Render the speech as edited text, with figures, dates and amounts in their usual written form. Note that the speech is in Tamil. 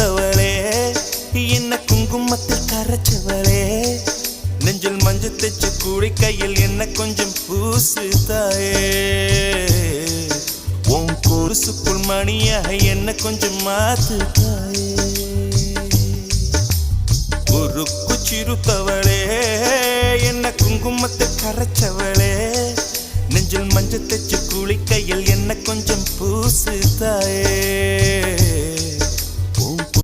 சிறுத்தவளே என்ன குங்குமத்தில் கரைச்சவளே நெஞ்சில் மஞ்சள் தைச்சு கூடி கையில் என்ன கொஞ்சம் பூசு தாயே உன் கொலுசுக்குள் மணியாக என்ன கொஞ்சம் மாத்து தாயே உருக்கு சிறுத்தவளே என்ன குங்குமத்தை கரைச்சவளே நெஞ்சில் மஞ்சள் தைச்சு கூலி கையில் என்ன கொஞ்சம் பூசு தாயே